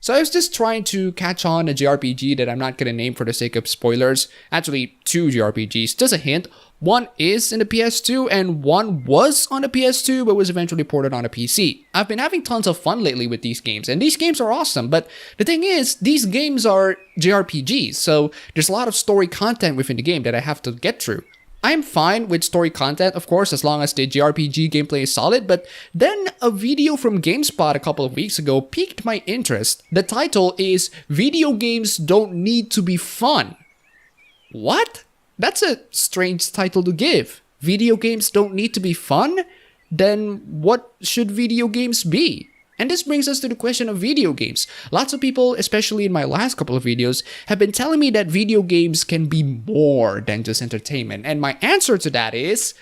So I was just trying to catch on a JRPG that I'm not going to name for the sake of spoilers. Actually, 2 JRPGs. Just a hint. One is in the PS2 and one was on the PS2 but was eventually ported on a PC. I've been having tons of fun lately with these games, and these games are awesome, but the thing is, these games are JRPGs, so there's a lot of story content within the game that I have to get through. I'm fine with story content, of course, as long as the JRPG gameplay is solid, but then a video from GameSpot a couple of weeks ago piqued my interest. The title is "Video Games Don't Need to Be Fun." What? That's a strange title to give. Video games don't need to be fun? Then what should video games be? And this brings us to the question of video games. Lots of people, especially in my last couple of videos, have been telling me that video games can be more than just entertainment. And my answer to that is,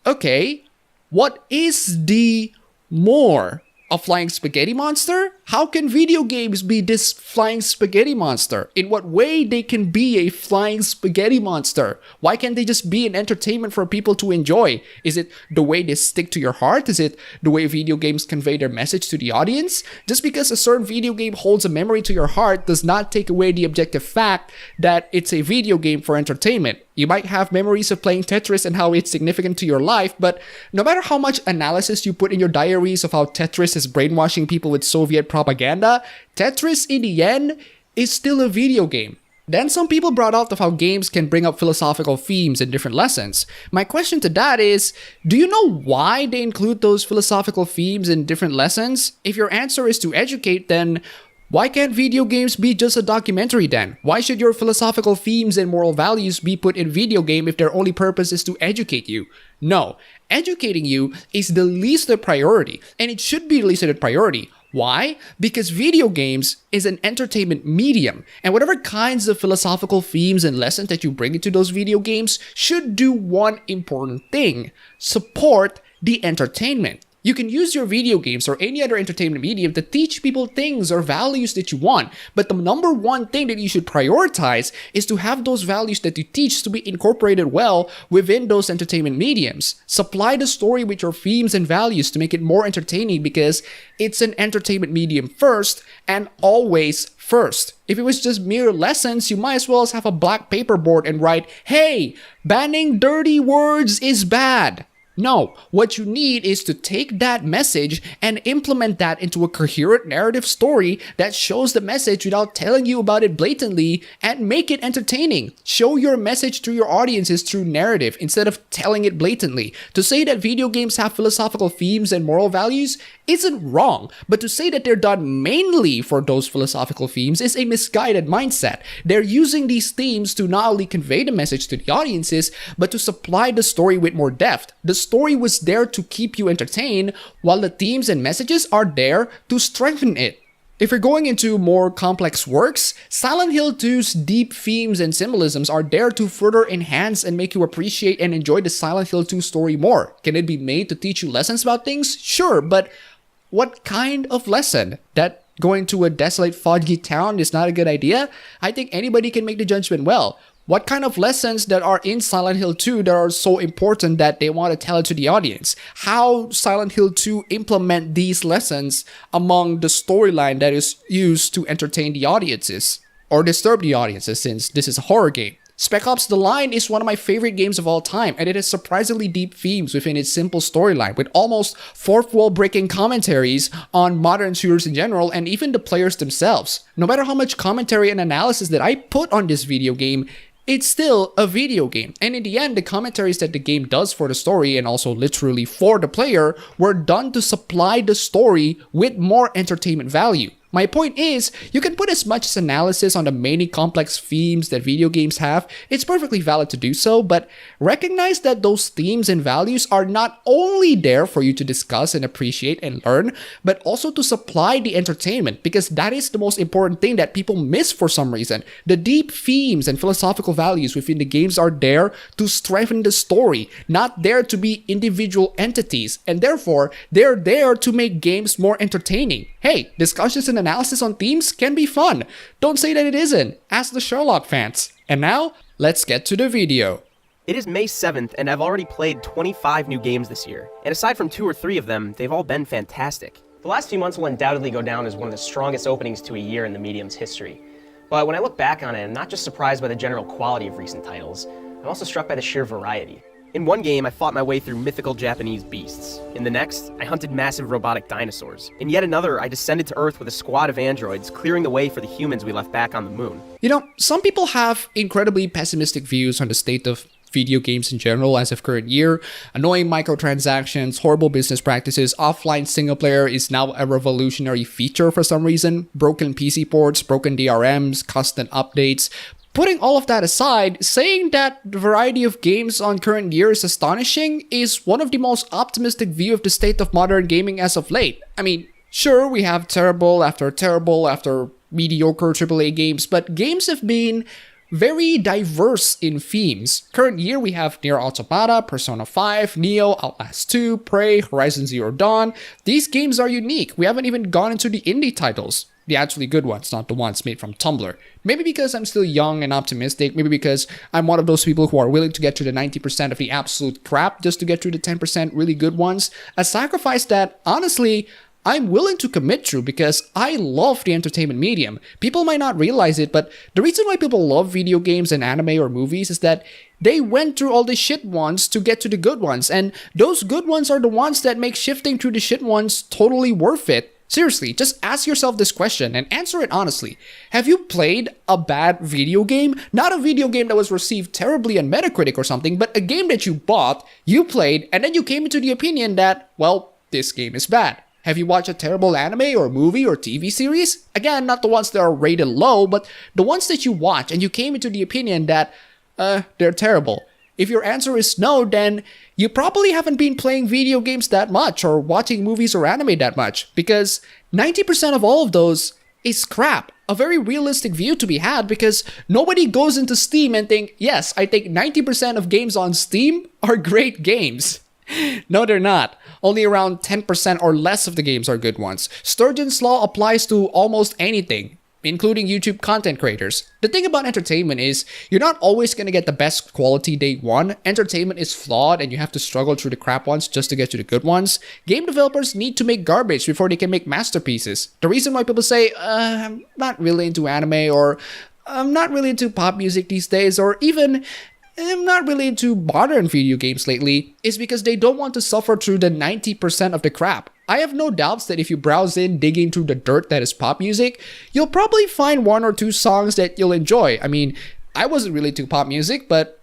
okay, what is the more? A flying spaghetti monster? How can video games be this flying spaghetti monster? In what way they can be a flying spaghetti monster? Why can't they just be an entertainment for people to enjoy? Is it the way they stick to your heart? Is it the way video games convey their message to the audience? Just because a certain video game holds a memory to your heart does not take away the objective fact that it's a video game for entertainment. You might have memories of playing Tetris and how it's significant to your life, but no matter how much analysis you put in your diaries of how Tetris is brainwashing people with Soviet propaganda, Tetris in the end is still a video game. Then some people brought up of how games can bring up philosophical themes and different lessons. My question to that is, do you know why they include those philosophical themes in different lessons? If your answer is to educate, then why can't video games be just a documentary then? Why should your philosophical themes and moral values be put in video game if their only purpose is to educate you? No, educating you is the least a priority, and it should be the least a priority. Why? Because video games is an entertainment medium, and whatever kinds of philosophical themes and lessons that you bring into those video games should do one important thing: support the entertainment. You can use your video games or any other entertainment medium to teach people things or values that you want, but the number one thing that you should prioritize is to have those values that you teach to be incorporated well within those entertainment mediums. Supply the story with your themes and values to make it more entertaining, because it's an entertainment medium first and always first. If it was just mere lessons, you might as well have a black paperboard and write, "Hey, banning dirty words is bad." No, what you need is to take that message and implement that into a coherent narrative story that shows the message without telling you about it blatantly, and make it entertaining. Show your message to your audiences through narrative instead of telling it blatantly. To say that video games have philosophical themes and moral values isn't wrong, but to say that they're done mainly for those philosophical themes is a misguided mindset. They're using these themes to not only convey the message to the audiences, but to supply the story with more depth. The story was there to keep you entertained, while the themes and messages are there to strengthen it. If you're going into more complex works, Silent Hill 2's deep themes and symbolisms are there to further enhance and make you appreciate and enjoy the Silent Hill 2 story more. Can it be made to teach you lessons about things? Sure, but what kind of lesson? That going to a desolate, foggy town is not a good idea? I think anybody can make the judgment well. What kind of lessons that are in Silent Hill 2 that are so important that they want to tell it to the audience? How Silent Hill 2 implement these lessons among the storyline that is used to entertain the audiences or disturb the audiences, since this is a horror game. Spec Ops: The Line is one of my favorite games of all time, and it has surprisingly deep themes within its simple storyline, with almost fourth wall breaking commentaries on modern shooters in general and even the players themselves. No matter how much commentary and analysis that I put on this video game, it's still a video game. And in the end, the commentaries that the game does for the story, and also literally for the player, were done to supply the story with more entertainment value. My point is, you can put as much analysis on the many complex themes that video games have. It's perfectly valid to do so, but recognize that those themes and values are not only there for you to discuss and appreciate and learn, but also to supply the entertainment, because that is the most important thing that people miss for some reason. The deep themes and philosophical values within the games are there to strengthen the story, not there to be individual entities, and therefore, they're there to make games more entertaining. Hey, discussions and analysis on themes can be fun. Don't say that it isn't. Ask the Sherlock fans. And now, let's get to the video. It is May 7th, and I've already played 25 new games this year. And aside from 2 or 3 of them, they've all been fantastic. The last few months will undoubtedly go down as one of the strongest openings to a year in the medium's history. But when I look back on it, I'm not just surprised by the general quality of recent titles, I'm also struck by the sheer variety. In one game, I fought my way through mythical Japanese beasts. In the next, I hunted massive robotic dinosaurs. In yet another, I descended to Earth with a squad of androids, clearing the way for the humans we left back on the moon. You know, some people have incredibly pessimistic views on the state of video games in general as of current year. Annoying microtransactions, horrible business practices, offline single player is now a revolutionary feature for some reason, broken PC ports, broken DRMs, constant updates. Putting all of that aside, saying that the variety of games on current year is astonishing is one of the most optimistic view of the state of modern gaming as of late. I mean, sure, we have terrible after mediocre AAA games, but games have been very diverse in themes. Current year, we have Nier Automata, Persona 5, Nioh, Outlast 2, Prey, Horizon Zero Dawn. These games are unique. We haven't even gone into the indie titles. The actually good ones, not the ones made from Tumblr. Maybe because I'm still young and optimistic, maybe because I'm one of those people who are willing to get to the 90% of the absolute crap just to get to the 10% really good ones. A sacrifice that, honestly, I'm willing to commit to because I love the entertainment medium. People might not realize it, but the reason why people love video games and anime or movies is that they went through all the shit ones to get to the good ones, and those good ones are the ones that make shifting through the shit ones totally worth it. Seriously, just ask yourself this question and answer it honestly. Have you played a bad video game? Not a video game that was received terribly on Metacritic or something, but a game that you bought, you played, and then you came into the opinion that, well, this game is bad. Have you watched a terrible anime or movie or TV series? Again, not the ones that are rated low, but the ones that you watch and you came into the opinion that, they're terrible. If your answer is no, then you probably haven't been playing video games that much or watching movies or anime that much, because 90% of all of those is crap. A very realistic view to be had, because nobody goes into Steam and think, yes, I think 90% of games on Steam are great games. No, they're not. Only around 10% or less of the games are good ones. Sturgeon's law applies to almost anything, including YouTube content creators. The thing about entertainment is, you're not always going to get the best quality day one. Entertainment is flawed and you have to struggle through the crap ones just to get to the good ones. Game developers need to make garbage before they can make masterpieces. The reason why people say, I'm not really into anime, or I'm not really into pop music these days, or even I'm not really into modern video games lately, is because they don't want to suffer through the 90% of the crap. I have no doubts that if you browse in, dig into the dirt that is pop music, you'll probably find one or two songs that you'll enjoy. I mean, I wasn't really into pop music, but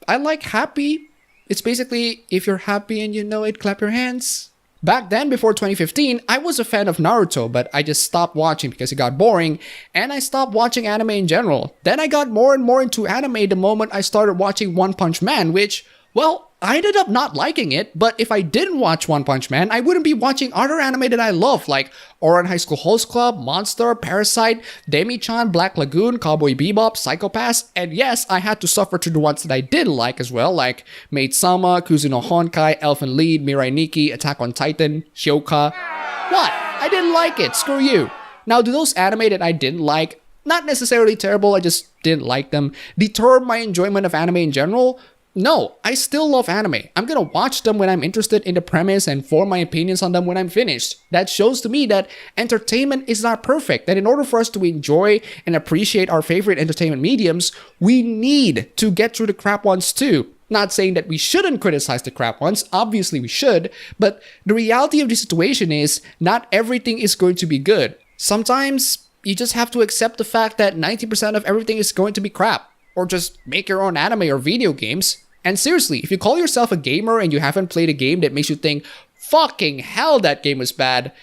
I like happy. It's basically, if you're happy and you know it, clap your hands. Back then, before 2015, I was a fan of Naruto, but I just stopped watching because it got boring, and I stopped watching anime in general. Then I got more and more into anime the moment I started watching One Punch Man, which, well, I ended up not liking it, but if I didn't watch One Punch Man, I wouldn't be watching other anime that I love, like Ouran High School Host Club, Monster, Parasite, Demi-chan, Black Lagoon, Cowboy Bebop, Psycho Pass, and yes, I had to suffer through the ones that I didn't like as well, like Maid-sama, Kuzuno Honkai, Elfen Lied, Mirai Nikki, Attack on Titan, Hyoka. What? I didn't like it, screw you. Now, do those anime that I didn't like, not necessarily terrible, I just didn't like them, deter my enjoyment of anime in general? No, I still love anime. I'm gonna watch them when I'm interested in the premise and form my opinions on them when I'm finished. That shows to me that entertainment is not perfect, that in order for us to enjoy and appreciate our favorite entertainment mediums, we need to get through the crap ones too. Not saying that we shouldn't criticize the crap ones, obviously we should, but the reality of the situation is not everything is going to be good. Sometimes you just have to accept the fact that 90% of everything is going to be crap. Or just make your own anime or video games. And seriously, if you call yourself a gamer and you haven't played a game that makes you think, fucking hell, that game was bad,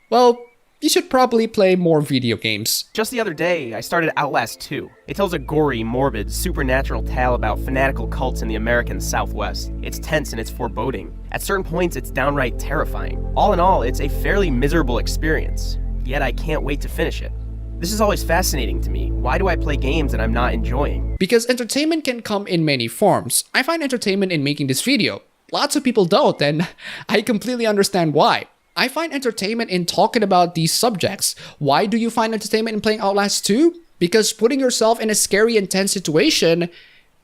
well, you should probably play more video games. Just the other day, I started Outlast 2. It tells a gory, morbid, supernatural tale about fanatical cults in the American Southwest. It's tense and it's foreboding. At certain points, it's downright terrifying. All in all, it's a fairly miserable experience. Yet I can't wait to finish it. This is always fascinating to me. Why do I play games that I'm not enjoying? Because entertainment can come in many forms. I find entertainment in making this video. Lots of people don't, and I completely understand why. I find entertainment in talking about these subjects. Why do you find entertainment in playing Outlast 2? Because putting yourself in a scary, intense situation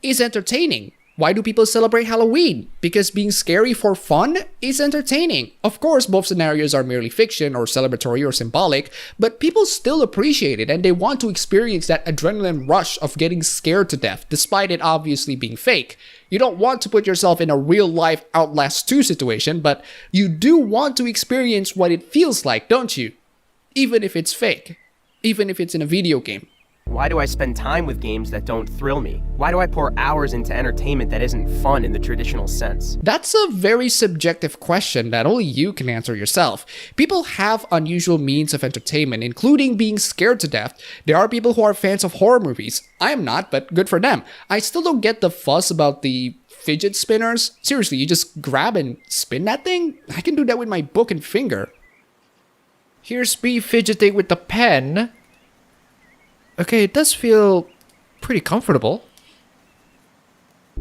is entertaining. Why do people celebrate Halloween? Because being scary for fun is entertaining. Of course, both scenarios are merely fiction or celebratory or symbolic, but people still appreciate it and they want to experience that adrenaline rush of getting scared to death, despite it obviously being fake. You don't want to put yourself in a real-life Outlast 2 situation, but you do want to experience what it feels like, don't you? Even if it's fake. Even if it's in a video game. Why do I spend time with games that don't thrill me? Why do I pour hours into entertainment that isn't fun in the traditional sense? That's a very subjective question that only you can answer yourself. People have unusual means of entertainment, including being scared to death. There are people who are fans of horror movies. I am not, but good for them. I still don't get the fuss about the fidget spinners. Seriously, you just grab and spin that thing? I can do that with my book and finger. Here's me fidgeting with the pen. Okay, it does feel pretty comfortable.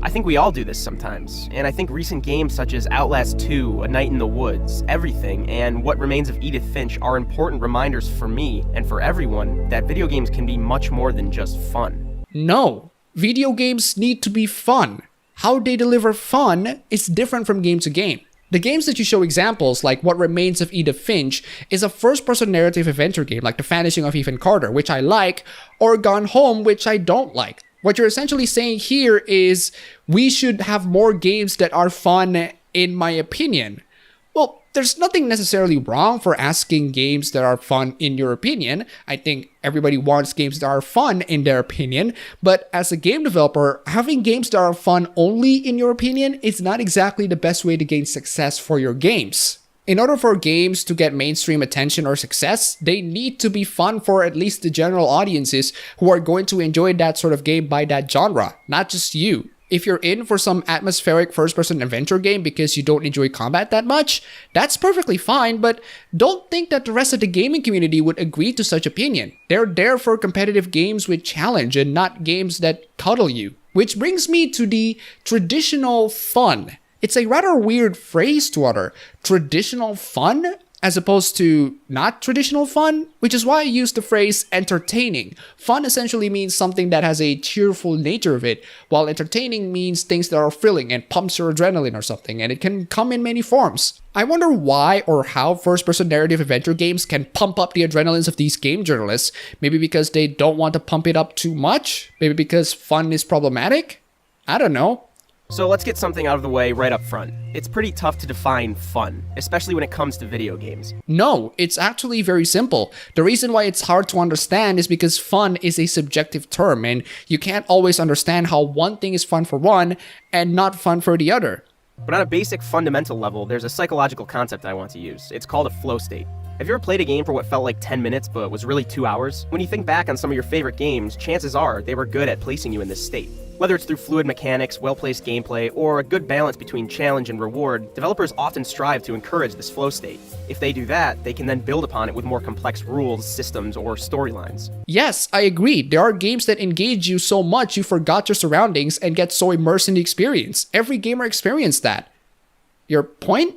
I think we all do this sometimes, and I think recent games such as Outlast 2, A Night in the Woods, Everything, and What Remains of Edith Finch are important reminders for me and for everyone that video games can be much more than just fun. No, video games need to be fun. How they deliver fun is different from game to game. The games that you show examples, like What Remains of Edith Finch, is a first-person narrative adventure game like The Vanishing of Ethan Carter, which I like, or Gone Home, which I don't like. What you're essentially saying here is we should have more games that are fun, in my opinion. Well, there's nothing necessarily wrong for asking games that are fun in your opinion. I think everybody wants games that are fun in their opinion, but as a game developer, having games that are fun only in your opinion is not exactly the best way to gain success for your games. In order for games to get mainstream attention or success, they need to be fun for at least the general audiences who are going to enjoy that sort of game by that genre, not just you. If you're in for some atmospheric first-person adventure game because you don't enjoy combat that much, that's perfectly fine, but don't think that the rest of the gaming community would agree to such opinion. They're there for competitive games with challenge and not games that cuddle you. Which brings me to the traditional fun. It's a rather weird phrase to utter. Traditional fun? As opposed to not traditional fun, which is why I use the phrase entertaining. Fun essentially means something that has a cheerful nature of it, while entertaining means things that are thrilling and pumps your adrenaline or something, and it can come in many forms. I wonder why or how first-person narrative adventure games can pump up the adrenalines of these game journalists. Maybe because they don't want to pump it up too much? Maybe because fun is problematic? I don't know. So let's get something out of the way right up front. It's pretty tough to define fun, especially when it comes to video games. No, it's actually very simple. The reason why it's hard to understand is because fun is a subjective term, and you can't always understand how one thing is fun for one and not fun for the other. But on a basic fundamental level, there's a psychological concept I want to use. It's called a flow state. Have you ever played a game for what felt like 10 minutes but was really 2 hours? When you think back on some of your favorite games, chances are they were good at placing you in this state. Whether it's through fluid mechanics, well-placed gameplay, or a good balance between challenge and reward, developers often strive to encourage this flow state. If they do that, they can then build upon it with more complex rules, systems, or storylines. Yes, I agree. There are games that engage you so much you forgot your surroundings and get so immersed in the experience. Every gamer experienced that. Your point?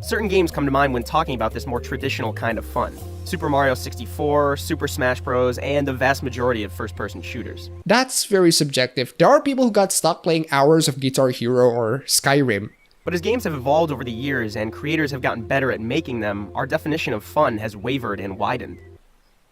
Certain games come to mind when talking about this more traditional kind of fun. Super Mario 64, Super Smash Bros., and the vast majority of first-person shooters. That's very subjective. There are people who got stuck playing hours of Guitar Hero or Skyrim. But as games have evolved over the years and creators have gotten better at making them, our definition of fun has wavered and widened.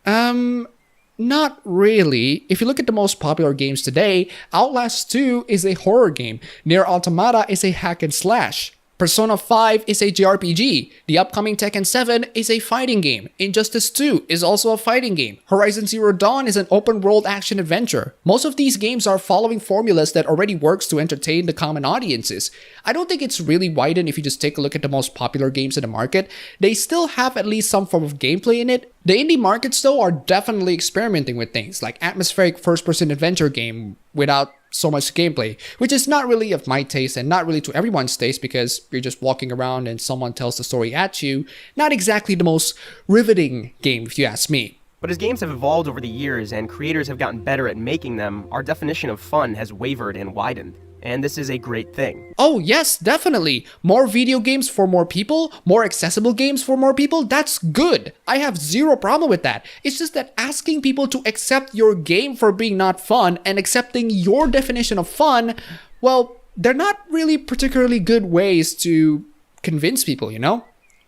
Not really. If you look at the most popular games today, Outlast 2 is a horror game. Nier Automata is a hack and slash. Persona 5 is a JRPG. The upcoming Tekken 7 is a fighting game. Injustice 2 is also a fighting game. Horizon Zero Dawn is an open-world action-adventure. Most of these games are following formulas that already works to entertain the common audiences. I don't think it's really widened if you just take a look at the most popular games in the market. They still have at least some form of gameplay in it. The indie markets, though, are definitely experimenting with things like atmospheric first-person adventure game without so much gameplay, which is not really of my taste and not really to everyone's taste because you're just walking around and someone tells the story at you. Not exactly the most riveting game, if you ask me. But as games have evolved over the years and creators have gotten better at making them, our definition of fun has wavered and widened. And this is a great thing. Oh yes, definitely. More video games for more people, more accessible games for more people, that's good. I have zero problem with that. It's just that asking people to accept your game for being not fun and accepting your definition of fun, well, they're not really particularly good ways to convince people, you know?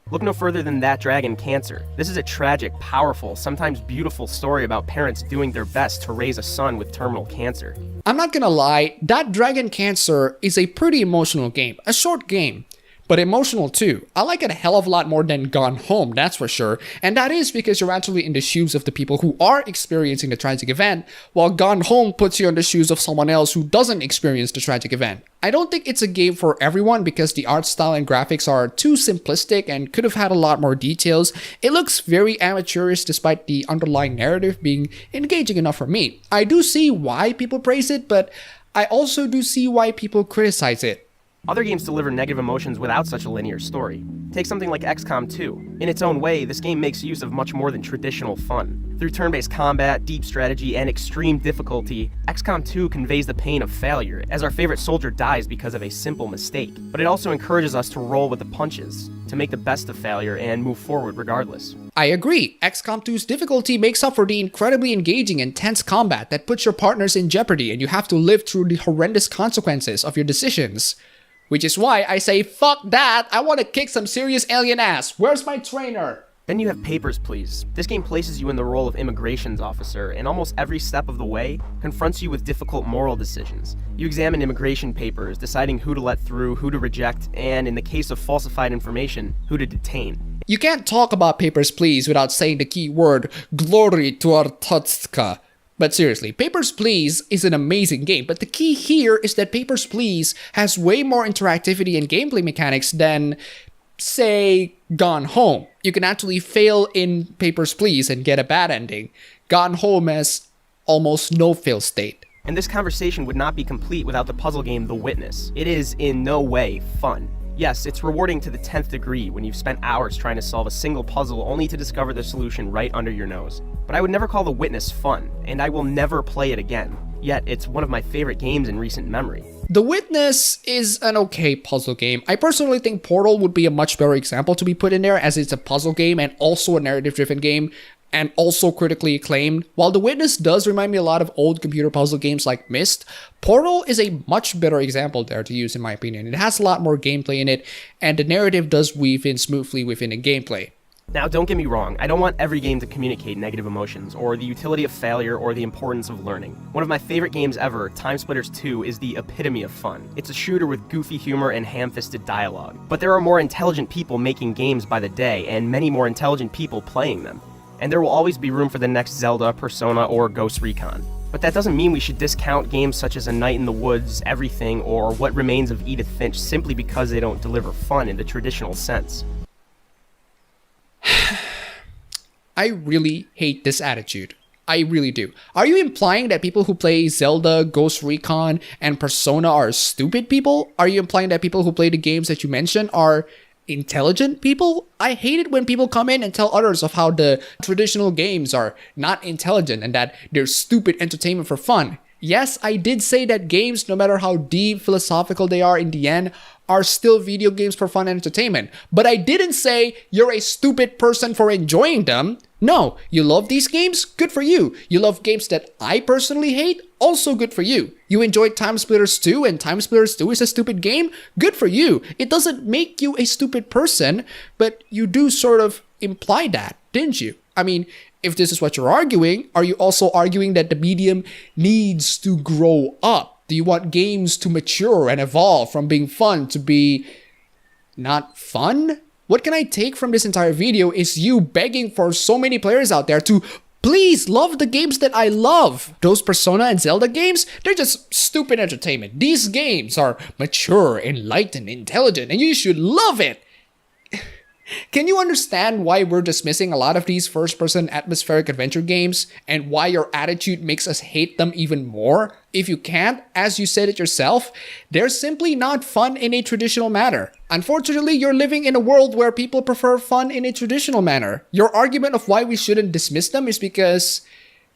Look no further than That Dragon Cancer. This is a tragic, powerful, sometimes beautiful story about parents doing their best to raise a son with terminal cancer. I'm not gonna lie, That Dragon Cancer is a pretty emotional game. A short game, but emotional too. I like it a hell of a lot more than Gone Home, that's for sure. And that is because you're actually in the shoes of the people who are experiencing the tragic event, while Gone Home puts you in the shoes of someone else who doesn't experience the tragic event. I don't think it's a game for everyone because the art style and graphics are too simplistic and could have had a lot more details. It looks very amateurish despite the underlying narrative being engaging enough for me. I do see why people praise it, but I also do see why people criticize it. Other games deliver negative emotions without such a linear story. Take something like XCOM 2. In its own way, this game makes use of much more than traditional fun. Through turn-based combat, deep strategy, and extreme difficulty, XCOM 2 conveys the pain of failure, as our favorite soldier dies because of a simple mistake. But it also encourages us to roll with the punches, to make the best of failure and move forward regardless. I agree, XCOM 2's difficulty makes up for the incredibly engaging and tense combat that puts your partners in jeopardy and you have to live through the horrendous consequences of your decisions. Which is why I say, fuck that, I want to kick some serious alien ass. Where's my trainer? Then you have Papers, Please. This game places you in the role of immigrations officer, and almost every step of the way confronts you with difficult moral decisions. You examine immigration papers, deciding who to let through, who to reject, and in the case of falsified information, who to detain. You can't talk about Papers, Please without saying the key word, glory to Artotska. But seriously, Papers, Please is an amazing game, but the key here is that Papers, Please has way more interactivity and gameplay mechanics than, say, Gone Home. You can actually fail in Papers, Please and get a bad ending. Gone Home has almost no fail state. And this conversation would not be complete without the puzzle game The Witness. It is in no way fun. Yes, it's rewarding to the 10th degree when you've spent hours trying to solve a single puzzle only to discover the solution right under your nose. But I would never call The Witness fun, and I will never play it again. Yet, it's one of my favorite games in recent memory. The Witness is an okay puzzle game. I personally think Portal would be a much better example to be put in there, as it's a puzzle game and also a narrative-driven game, and also critically acclaimed. While The Witness does remind me a lot of old computer puzzle games like Myst, Portal is a much better example there to use in my opinion. It has a lot more gameplay in it, and the narrative does weave in smoothly within the gameplay. Now, don't get me wrong, I don't want every game to communicate negative emotions, or the utility of failure, or the importance of learning. One of my favorite games ever, Timesplitters 2, is the epitome of fun. It's a shooter with goofy humor and ham-fisted dialogue. But there are more intelligent people making games by the day, and many more intelligent people playing them. And there will always be room for the next Zelda, Persona, or Ghost Recon. But that doesn't mean we should discount games such as A Night in the Woods, Everything, or What Remains of Edith Finch simply because they don't deliver fun in the traditional sense. I really hate this attitude. I really do. Are you implying that people who play Zelda, Ghost Recon, and Persona are stupid people? Are you implying that people who play the games that you mentioned are intelligent people? I hate it when people come in and tell others of how the traditional games are not intelligent and that they're stupid entertainment for fun. Yes, I did say that games, no matter how deep philosophical they are in the end, are still video games for fun and entertainment. But I didn't say you're a stupid person for enjoying them. No, you love these games? Good for you. You love games that I personally hate? Also good for you. You enjoyed Timesplitters 2 and Timesplitters 2 is a stupid game? Good for you. It doesn't make you a stupid person, but you do sort of imply that, didn't you? I mean, if this is what you're arguing, are you also arguing that the medium needs to grow up? Do you want games to mature and evolve from being fun to be not fun? What can I take from this entire video is you begging for so many players out there to please love the games that I love. Those Persona and Zelda games, they're just stupid entertainment. These games are mature, enlightened, intelligent, and you should love it. Can you understand why we're dismissing a lot of these first-person atmospheric adventure games and why your attitude makes us hate them even more? If you can't, as you said it yourself, they're simply not fun in a traditional manner. Unfortunately, you're living in a world where people prefer fun in a traditional manner. Your argument of why we shouldn't dismiss them is because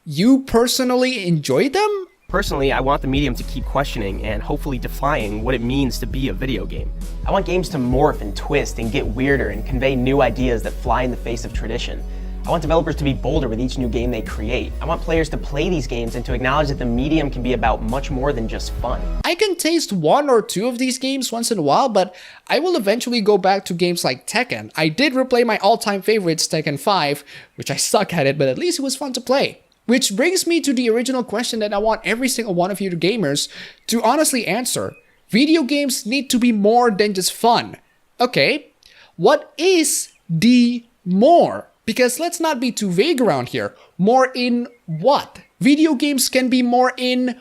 you personally enjoy them? Personally, I want the medium to keep questioning and hopefully defying what it means to be a video game. I want games to morph and twist and get weirder and convey new ideas that fly in the face of tradition. I want developers to be bolder with each new game they create. I want players to play these games and to acknowledge that the medium can be about much more than just fun. I can taste one or two of these games once in a while, but I will eventually go back to games like Tekken. I did replay my all-time favorites, Tekken 5, which I suck at it, but at least it was fun to play. Which brings me to the original question that I want every single one of you gamers to honestly answer. Video games need to be more than just fun. Okay, what is the more? Because let's not be too vague around here. More in what? Video games can be more in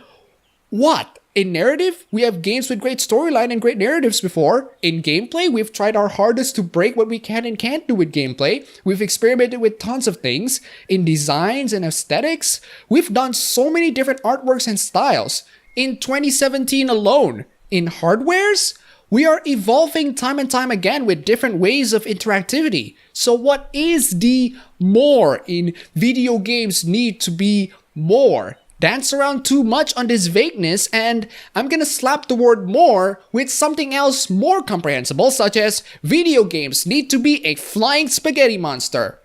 what? In narrative, we have games with great storyline and great narratives before. In gameplay, we've tried our hardest to break what we can and can't do with gameplay. We've experimented with tons of things. In designs and aesthetics, we've done so many different artworks and styles. In 2017 alone, in hardwares, we are evolving time and time again with different ways of interactivity. So what is the more in video games need to be more? Dance around too much on this vagueness and I'm gonna slap the word more with something else more comprehensible, such as video games need to be a flying spaghetti monster.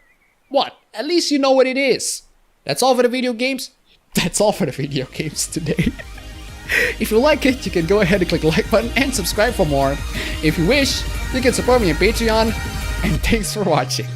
What? At least you know what it is. That's all for the video games? That's all for the video games today. If you like it, you can go ahead and click the like button and subscribe for more. If you wish, you can support me on Patreon. And thanks for watching.